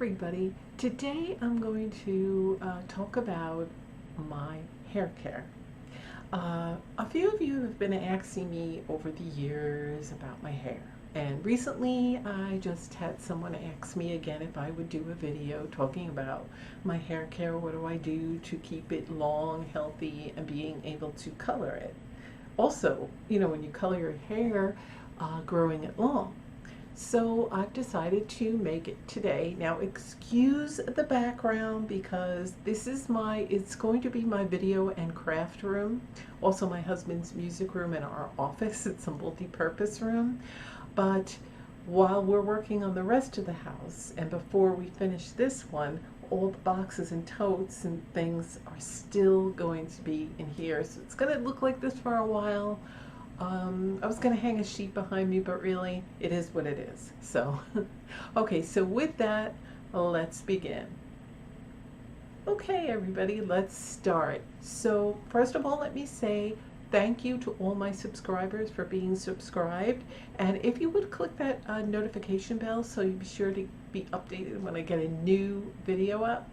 everybody. Today I'm going to talk about my hair care. A few of you have been asking me over the years about my hair. And recently I just had someone ask me again if I would do a video talking about my hair care. What do I do to keep it long, healthy, and being able to color it? Also, when you color your hair, growing it long. So I've decided to make it today. Now excuse the background because it's going to be my video and craft room. Also my husband's music room and our office. It's a multi-purpose room. But while we're working on the rest of the house and before we finish this one, all the boxes and totes and things are still going to be in here. So it's going to look like this for a while. I was going to hang a sheet behind me, but really, it is what it is. So, okay, so with that, let's begin. Okay, everybody, let's start. So, first of all, let me say thank you to all my subscribers for being subscribed. And if you would click that notification bell so you'd be sure to be updated when I get a new video up.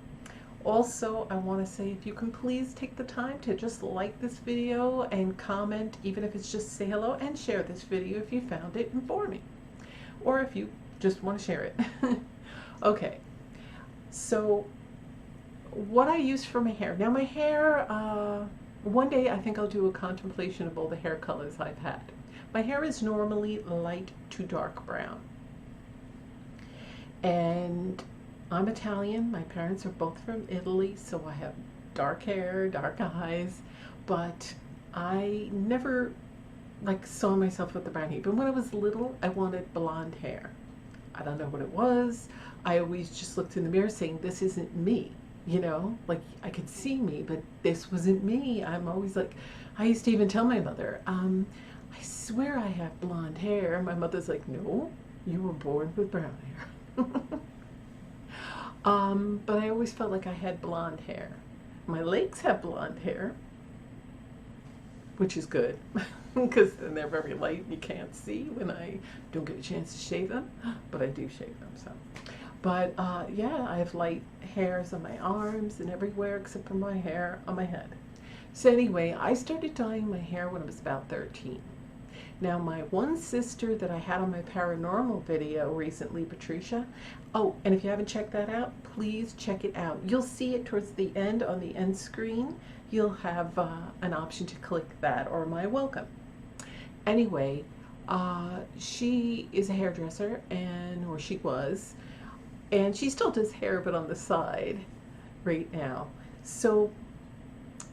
Also, I want to say if you can please take the time to just like this video and comment, even if it's just say hello, and share this video if you found it informative, or if you just want to share it. Okay, so what I use for my hair. Now my hair, one day I think I'll do a contemplation of all the hair colors I've had. My hair is normally light to dark brown. And I'm Italian. My parents are both from Italy, so I have dark hair, dark eyes, but I never saw myself with the brown hair. But when I was little, I wanted blonde hair. I don't know what it was. I always just looked in the mirror saying, this isn't me. I could see me, but this wasn't me. I'm always I used to even tell my mother, I swear I have blonde hair. My mother's like, no, you were born with brown hair. But I always felt like I had blonde hair. My legs have blonde hair, which is good because then they're very light and you can't see when I don't get a chance to shave them, but I do shave them. So, but yeah, I have light hairs on my arms and everywhere except for my hair on my head. So anyway, I started dyeing my hair when I was about 13. Now my one sister that I had on my paranormal video recently, Patricia, oh, and if you haven't checked that out, please check it out. You'll see it towards the end on the end screen. You'll have an option to click that or my welcome. Anyway, she is a hairdresser, or she was, and she still does hair but on the side right now. So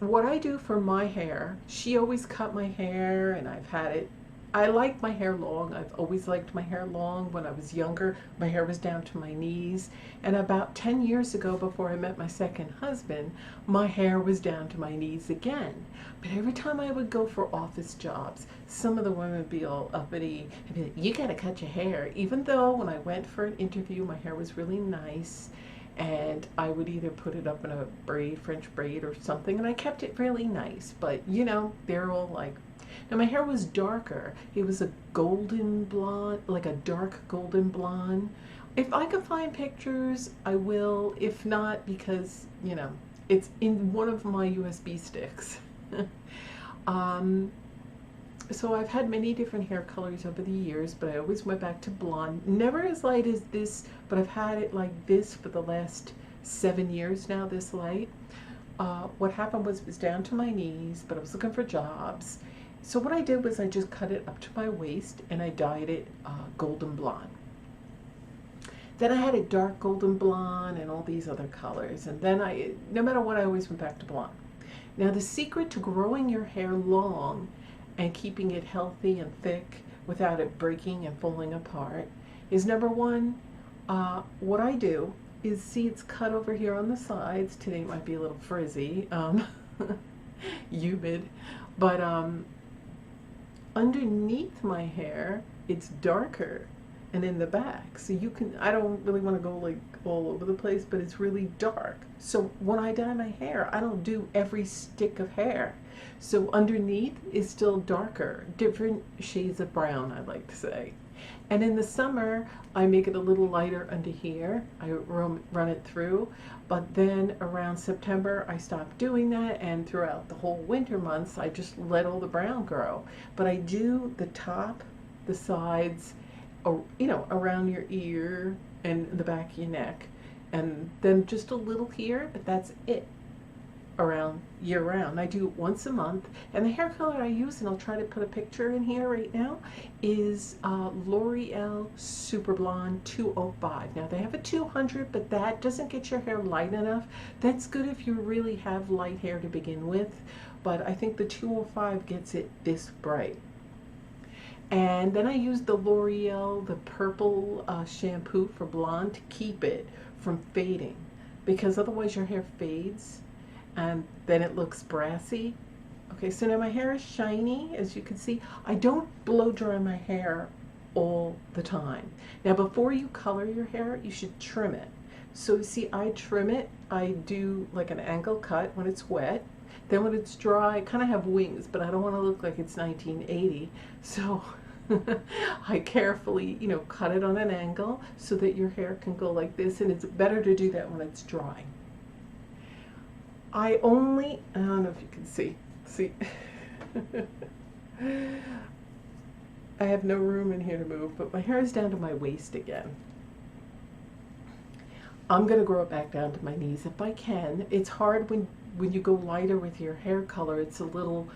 what I do for my hair, she always cut my hair and I've had it. I like my hair long. I've always liked my hair long. When I was younger, my hair was down to my knees. And about 10 years ago, before I met my second husband, my hair was down to my knees again. But every time I would go for office jobs, some of the women would be all uppity and be like, you gotta cut your hair. Even though when I went for an interview, my hair was really nice. And I would either put it up in a braid, French braid or something, and I kept it really nice. But, they're all like, now my hair was darker. It was a golden blonde, like a dark golden blonde. If I can find pictures, I will. If not, because, it's in one of my USB sticks. So I've had many different hair colors over the years, but I always went back to blonde. Never as light as this, but I've had it like this for the last 7 years now, this light. What happened was it was down to my knees, but I was looking for jobs. So what I did was I just cut it up to my waist and I dyed it golden blonde. Then I had it dark golden blonde and all these other colors. And then no matter what, I always went back to blonde. Now the secret to growing your hair long and keeping it healthy and thick without it breaking and falling apart is number one, what I do is, see, it's cut over here on the sides. Today it might be a little frizzy, humid, but underneath my hair, it's darker, and in the back. So you can, I don't really want to go like all over the place, but it's really dark. So when I dye my hair, I don't do every stick of hair. So underneath is still darker, different shades of brown, I like to say. And in the summer, I make it a little lighter under here. I run it through, but then around September, I stop doing that, and throughout the whole winter months, I just let all the brown grow. But I do the top, the sides, or, around your ear and the back of your neck, and then just a little here, but that's it around year round. I do it once a month, and the hair color I use, and I'll try to put a picture in here right now, is L'Oreal Super Blonde 205. Now they have a 200, but that doesn't get your hair light enough. That's good if you really have light hair to begin with, but I think the 205 gets it this bright. And then I use the L'Oreal, the purple shampoo for blonde to keep it from fading, because otherwise your hair fades and then it looks brassy. Okay, so now my hair is shiny, as you can see. I don't blow dry my hair all the time. Now before you color your hair, you should trim it. So you see, I trim it, I do like an angle cut when it's wet. Then when it's dry, I kind of have wings, but I don't want to look like it's 1980. So I carefully, cut it on an angle so that your hair can go like this, and it's better to do that when it's dry. I don't know if you can see, I have no room in here to move, but my hair is down to my waist again. I'm going to grow it back down to my knees if I can. It's hard when you go lighter with your hair color, it's a little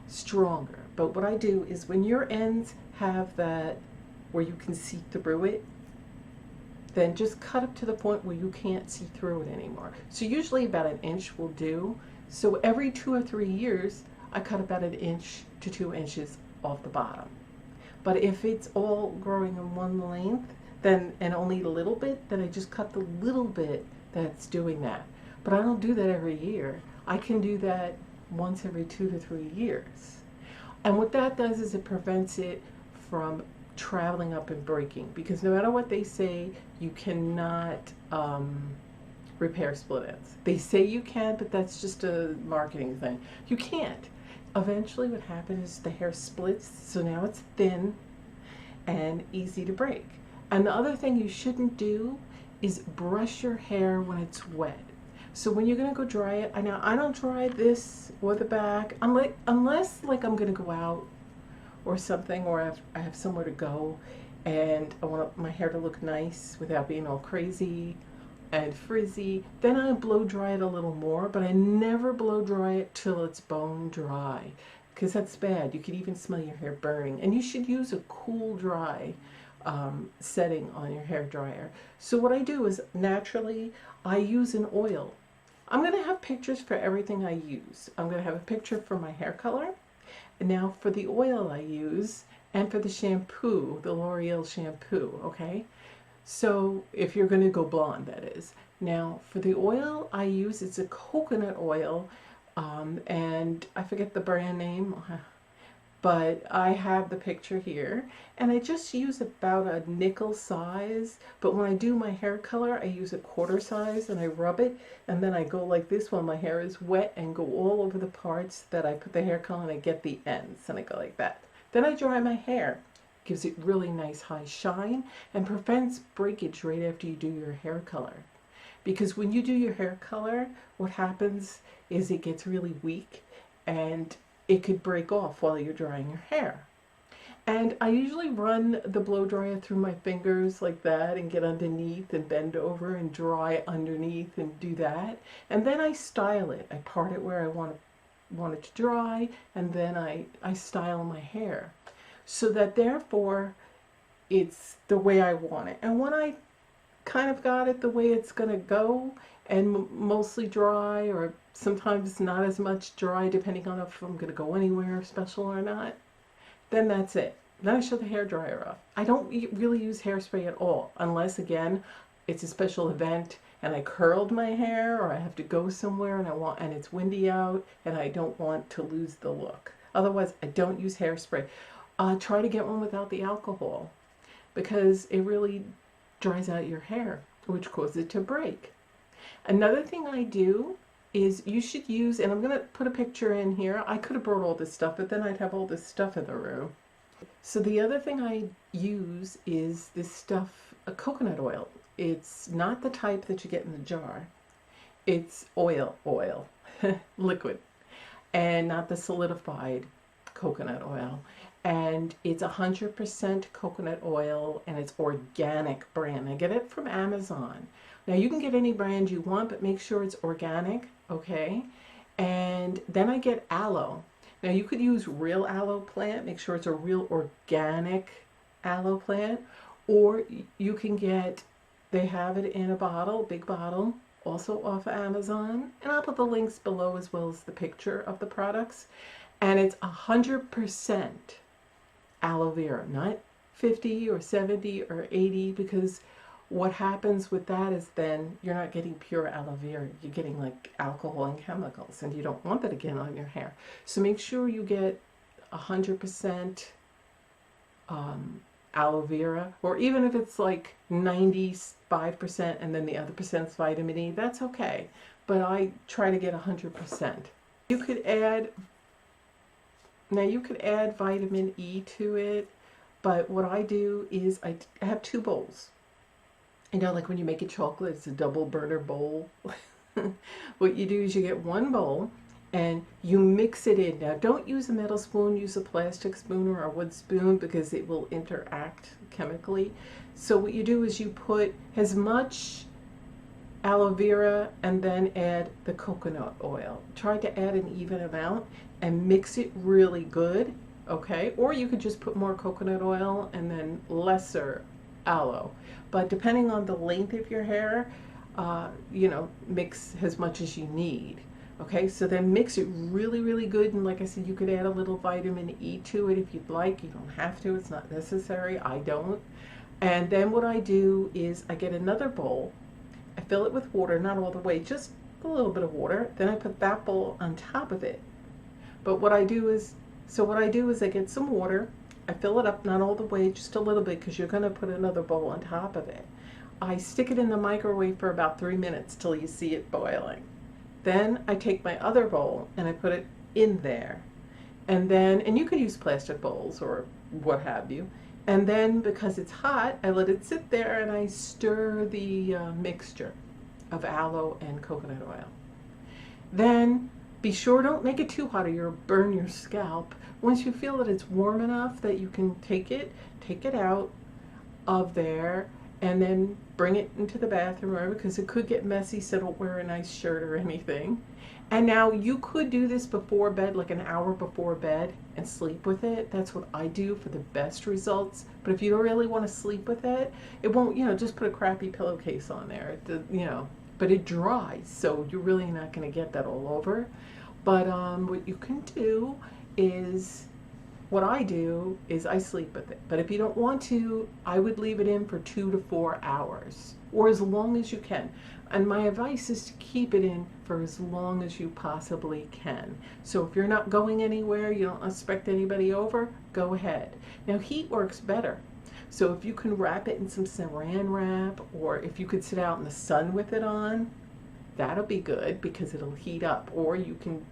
stronger. But what I do is when your ends have that where you can see through it, then just cut up to the point where you can't see through it anymore. So usually about an inch will do. So every 2 or 3 years, I cut about an inch to 2 inches off the bottom. But if it's all growing in one length, then, and only a little bit, then I just cut the little bit that's doing that. But I don't do that every year. I can do that once every 2 to 3 years. And what that does is it prevents it from traveling up and breaking, because no matter what they say, you cannot repair split ends. They say you can, but that's just a marketing thing. You can't. Eventually what happens is the hair splits, so now it's thin and easy to break. And the other thing you shouldn't do is brush your hair when it's wet. So when you're gonna go dry it, now I don't dry this or the back, unless like I'm gonna go out or something, or I have somewhere to go and I want my hair to look nice without being all crazy and frizzy, then I blow dry it a little more, but I never blow dry it till it's bone dry, because that's bad. You could even smell your hair burning, and you should use a cool dry setting on your hair dryer. So what I do is, naturally, I use an oil. I'm going to have pictures for everything I use. I'm going to have a picture for my hair color, and now for the oil I use, and for the shampoo, the L'Oreal shampoo, okay? So if you're going to go blonde, that is. Now for the oil I use, it's a coconut oil, and I forget the brand name, but I have the picture here, and I just use about a nickel size, but when I do my hair color, I use a quarter size, and I rub it, and then I go like this while my hair is wet and go all over the parts that I put the hair color, and I get the ends, and I go like that. Then I dry my hair. Gives it really nice high shine and prevents breakage right after you do your hair color. Because when you do your hair color, what happens is it gets really weak and it could break off while you're drying your hair. And I usually run the blow dryer through my fingers like that and get underneath and bend over and dry underneath and do that. And then I style it. I part it where I want it to dry, and then I style my hair, so that therefore it's the way I want it. And when I kind of got it the way it's going to go, and mostly dry, or sometimes not as much dry depending on if I'm going to go anywhere special or not, then that's it. Then I shut the hair dryer off. I don't really use hairspray at all, unless again it's a special event and I curled my hair, or I have to go somewhere and it's windy out and I don't want to lose the look. Otherwise I don't use hairspray. Try to get one without the alcohol, because it really dries out your hair, which causes it to break. Another thing I do is, you should use, and I'm going to put a picture in here. I could have brought all this stuff, but then I'd have all this stuff in the room. So the other thing I use is this stuff, a coconut oil. It's not the type that you get in the jar. It's oil, liquid, and not the solidified coconut oil. And it's 100% coconut oil, and it's organic brand. I get it from Amazon. Now you can get any brand you want, but make sure it's organic, okay? And then I get aloe. Now you could use real aloe plant, make sure it's a real organic aloe plant, or you can get, they have it in a bottle, big bottle, also off of Amazon, and I'll put the links below as well as the picture of the products. And it's 100% aloe vera, not 50 or 70 or 80, because what happens with that is then you're not getting pure aloe vera, you're getting like alcohol and chemicals, and you don't want that again on your hair. So make sure you get 100% aloe vera, or even if it's like 95% and then the other percent's vitamin E, that's okay. But I try to get 100%. You could add, now you could add vitamin E to it, but what I do is I have 2 bowls. You know, like when you make a chocolate, it's a double burner bowl. What you do is you get 1 bowl and you mix it in. Now don't use a metal spoon, use a plastic spoon or a wood spoon because it will interact chemically. So what you do is you put as much aloe vera and then add the coconut oil. Try to add an even amount and mix it really good, okay? Or you could just put more coconut oil and then lesser aloe. But depending on the length of your hair, you know, mix as much as you need. Okay, so then mix it really, really good. And like I said, you could add a little vitamin E to it if you'd like. You don't have to, it's not necessary. I don't. And then what I do is I get another bowl. I fill it with water, not all the way, just a little bit of water. Then I put that bowl on top of it. But what I do is, I get some water. I fill it up, not all the way, just a little bit, because you're going to put another bowl on top of it. I stick it in the microwave for about 3 minutes till you see it boiling. Then I take my other bowl and I put it in there. And then, and you could use plastic bowls or what have you. And then because it's hot, I let it sit there and I stir the mixture of aloe and coconut oil. Then be sure don't make it too hot or you'll burn your scalp. Once you feel that it's warm enough that you can take it out of there and then bring it into the bathroom, because it could get messy, so don't wear a nice shirt or anything. And now you could do this before bed, like an hour before bed, and sleep with it. That's what I do for the best results. But if you don't really want to sleep with it, it won't, you know, just put a crappy pillowcase on there, you know, but it dries, so you're really not going to get that all over. But what you can do is, what I do is I sleep with it. But if you don't want to, I would leave it in for 2 to 4 hours, or as long as you can. And my advice is to keep it in for as long as you possibly can. So if you're not going anywhere, you don't expect anybody over, go ahead. Now heat works better. So if you can wrap it in some saran wrap, or if you could sit out in the sun with it on, that'll be good because it'll heat up. Or you can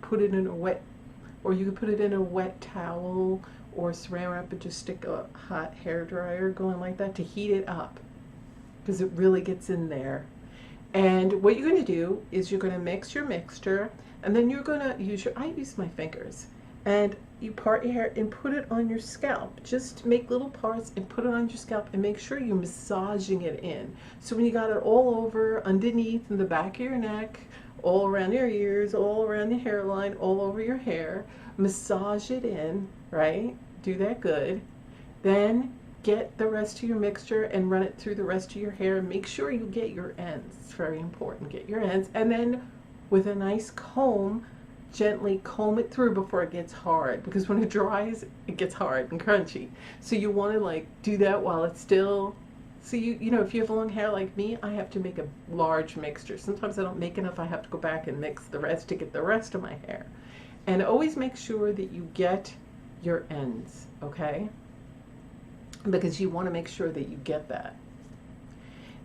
put it in a wet, or you can put it in a wet towel or saran wrap and just stick a hot hair dryer going like that to heat it up, because it really gets in there. And what you're going to do is you're going to mix your mixture, and then you're going to use I use my fingers, and you part your hair and put it on your scalp. Just make little parts and put it on your scalp and make sure you're massaging it in. So when you got it all over, underneath, in the back of your neck, all around your ears, all around your hairline, all over your hair, massage it in, right? Do that good. Then get the rest of your mixture and run it through the rest of your hair. Make sure you get your ends. It's very important. Get your ends. And then with a nice comb, gently comb it through before it gets hard, because when it dries, it gets hard and crunchy. So you want to like do that while it's still, so you know, if you have long hair like me, I have to make a large mixture. Sometimes I don't make enough. I have to go back and mix the rest to get the rest of my hair. And always make sure that you get your ends, okay? Because you want to make sure that you get that.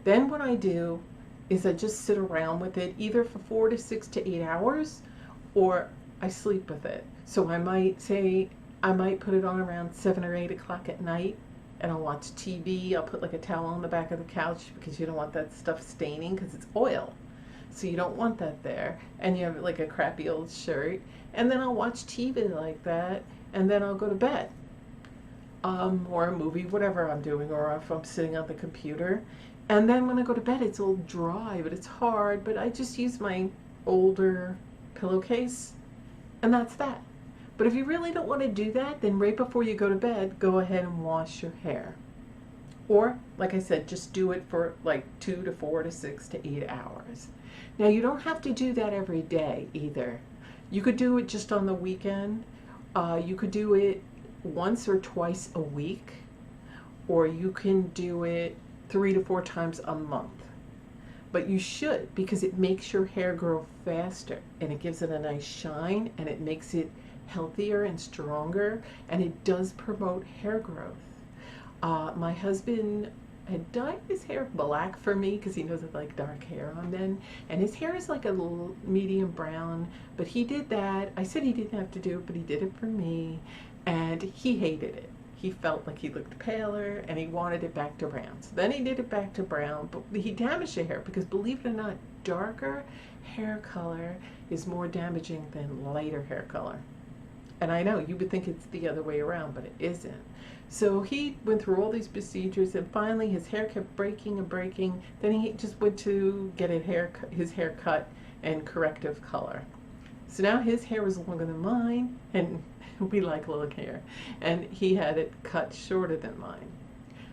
Then what I do is I just sit around with it either for 4 to 6 to 8 hours, or I sleep with it. So I might say I might put it on around 7 or 8 o'clock at night, and I'll watch TV. I'll put like a towel on the back of the couch because you don't want that stuff staining because it's oil. So you don't want that there. And you have like a crappy old shirt. And then I'll watch TV like that, and then I'll go to bed. Or a movie, whatever I'm doing, or if I'm sitting on the computer. And then when I go to bed, it's all dry, but it's hard. But I just use my older pillowcase, and that's that. But if you really don't want to do that, then right before you go to bed, go ahead and wash your hair. Or, like I said, just do it for like 2 to 4 to 6 to 8 hours. Now, you don't have to do that every day either. You could do it just on the weekend. You could do it once or twice a week, or you can do it 3 to 4 times a month. But you should, because it makes your hair grow faster, and it gives it a nice shine, and it makes it healthier and stronger, and it does promote hair growth. My husband had dyed his hair black for me because he knows I like dark hair on men, and his hair is like a little medium brown, but he did that. I said he didn't have to do it, but he did it for me, and he hated it. He felt like he looked paler, and he wanted it back to brown. So then he did it back to brown, but he damaged the hair because, believe it or not, darker hair color is more damaging than lighter hair color. And I know you would think it's the other way around, but it isn't. So he went through all these procedures, and finally his hair kept breaking and breaking. Then he just went to get his hair cut and corrective color. So now his hair was longer than mine, and we like long hair, and he had it cut shorter than mine.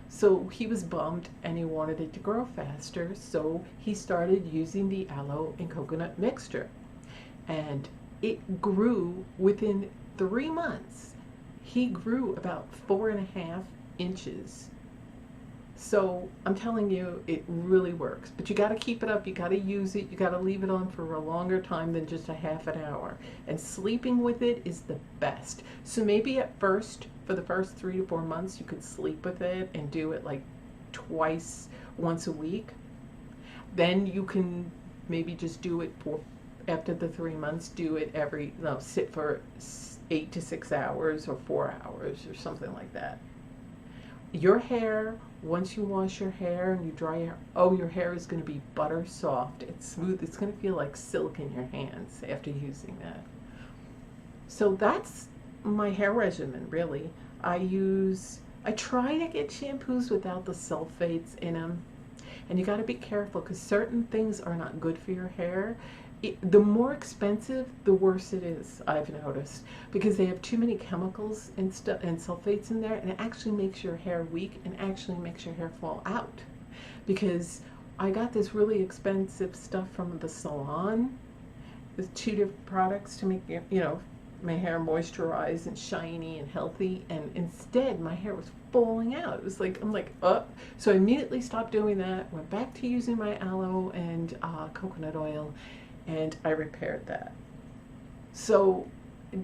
So he was bummed, and he wanted it to grow faster, so he started using the aloe and coconut mixture. And it grew within 3 months. He grew about 4.5 inches. So I'm telling you, it really works. But you got to keep it up. You got to use it. You got to leave it on for a longer time than just a half an hour. And sleeping with it is the best. So maybe at first, for the first 3 to 4 months, you could sleep with it and do it like once a week. Then you can maybe just do it for, after the 3 months, do it sit for 8 to 6 hours or 4 hours or something like that. Your hair, once you wash your hair and you dry your hair, your hair is going to be butter soft. It's smooth. It's going to feel like silk in your hands after using that. So that's my hair regimen, really. I try to get shampoos without the sulfates in them. And you got to be careful because certain things are not good for your hair. The more expensive, the worse it is, I've noticed, because they have too many chemicals and sulfates in there, and it actually makes your hair weak and actually makes your hair fall out. Because I got this really expensive stuff from the salon, with 2 different products to make my hair moisturized and shiny and healthy, and instead my hair was falling out. It was like, I'm like, oh. So I immediately stopped doing that, went back to using my aloe and coconut oil, and I repaired that. So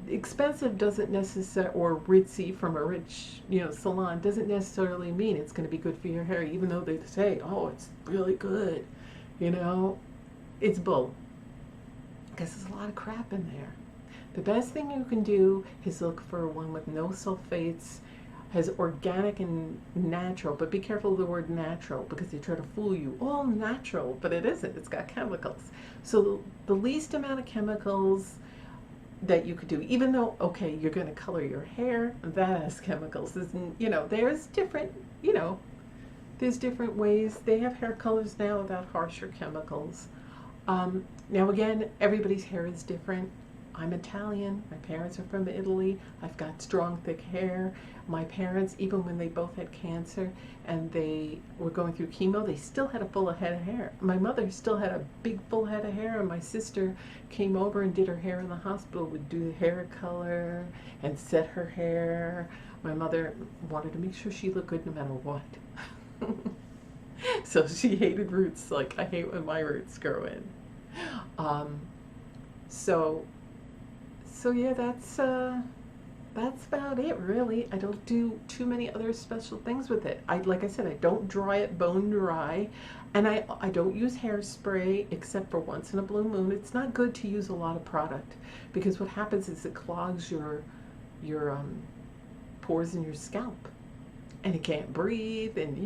expensive doesn't necessarily, or ritzy from a rich salon doesn't necessarily mean it's going to be good for your hair, even though they say, oh, it's really good. It's bull, because there's a lot of crap in there. The best thing you can do is look for one with no sulfates, has organic and natural, but be careful of the word natural because they try to fool you. All natural, but it isn't. It's got chemicals. So the least amount of chemicals that you could do, even though, okay, you're going to color your hair, that has chemicals. There's different ways. They have hair colors now without harsher chemicals. Now again, everybody's hair is different. I'm Italian. My parents are from Italy. I've got strong, thick hair. My parents, even when they both had cancer and they were going through chemo, they still had a full head of hair. My mother still had a big full head of hair, and my sister came over and did her hair in the hospital, would do the hair color and set her hair. My mother wanted to make sure she looked good no matter what. So she hated roots like I hate when my roots grow in. So yeah, that's about it, really. I don't do too many other special things with it. Like I said, I don't dry it bone dry, and I don't use hairspray except for once in a blue moon. It's not good to use a lot of product because what happens is it clogs your your pores in your scalp, and you can't breathe, and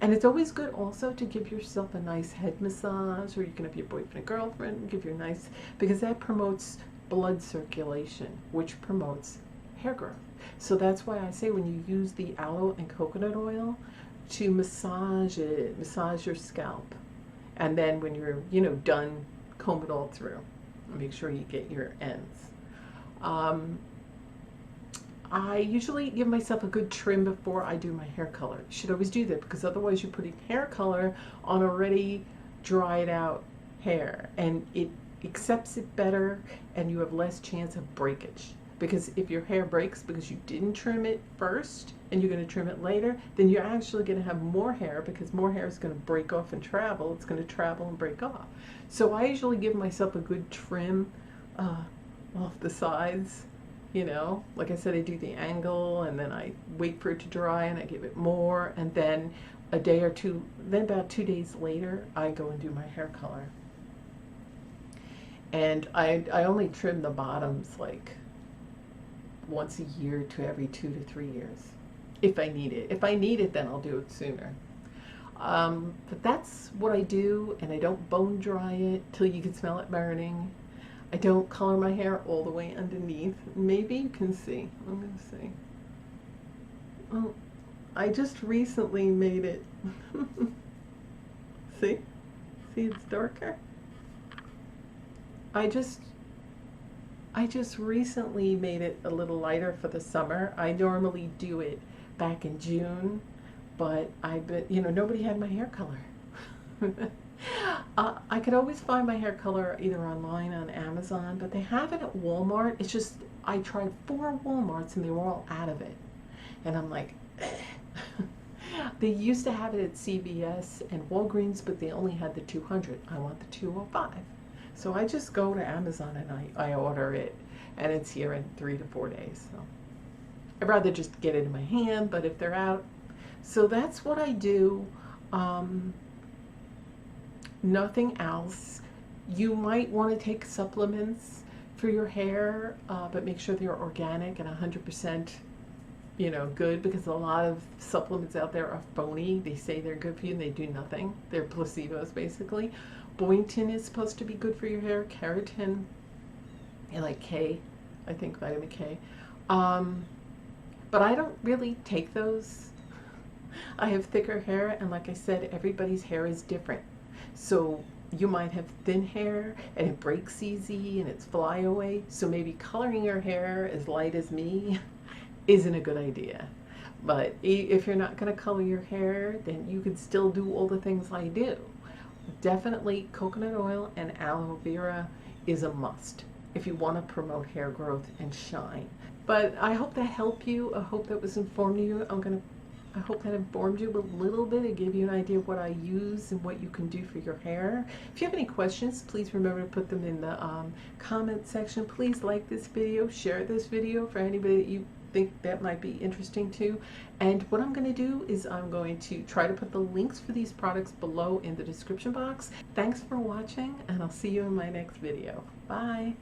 and it's always good also to give yourself a nice head massage, or you can have your boyfriend and girlfriend give you a nice, because that promotes blood circulation, which promotes hair growth. So that's why I say when you use the aloe and coconut oil to massage it, massage your scalp, and then when you're done, comb it all through. Make sure you get your ends. I usually give myself a good trim before I do my hair color. You should always do that, because otherwise you're putting hair color on already dried out hair, and it accepts it better, and you have less chance of breakage. Because if your hair breaks because you didn't trim it first and you're going to trim it later, then you're actually going to have more hair, because more hair is going to break off and travel. It's going to travel and break off. So I usually give myself a good trim off the sides. Like I said, I do the angle, and then I wait for it to dry, and I give it more, and then a day or two, then about 2 days later, I go and do my hair color. And I only trim the bottoms like once a year to every 2 to 3 years, if I need it. If I need it, then I'll do it sooner. But that's what I do, and I don't bone dry it till you can smell it burning. I don't color my hair all the way underneath. Maybe you can see. I'm going to see. Well, I just recently made it. See? See, it's darker. I just recently made it a little lighter for the summer. I normally do it back in June, but nobody had my hair color. I could always find my hair color either online on Amazon, but they have it at Walmart. It's just, I tried 4 Walmarts and they were all out of it. And I'm like, they used to have it at CVS and Walgreens, but they only had the 200. I want the 205. So I just go to Amazon and I order it, and it's here in 3 to 4 days. So I'd rather just get it in my hand, but if they're out. So that's what I do. Nothing else. You might want to take supplements for your hair, but make sure they're organic and 100% good, because a lot of supplements out there are phony. They say they're good for you and they do nothing. They're placebos, basically. Boynton is supposed to be good for your hair. Keratin, and like K, I think vitamin K. But I don't really take those. I have thicker hair, and like I said, everybody's hair is different. So you might have thin hair and it breaks easy and it's flyaway. So maybe coloring your hair as light as me isn't a good idea. But if you're not going to color your hair, then you can still do all the things I do. Definitely coconut oil and aloe vera is a must if you want to promote hair growth and shine. But I hope that helped you. I hope that was informative you. I hope that informed you a little bit. It gave you an idea of what I use and what you can do for your hair. If you have any questions, please remember to put them in the comment section. Please like this video, share this video for anybody that you think that might be interesting to. And what I'm going to do is I'm going to try to put the links for these products below in the description box. Thanks for watching, and I'll see you in my next video. Bye.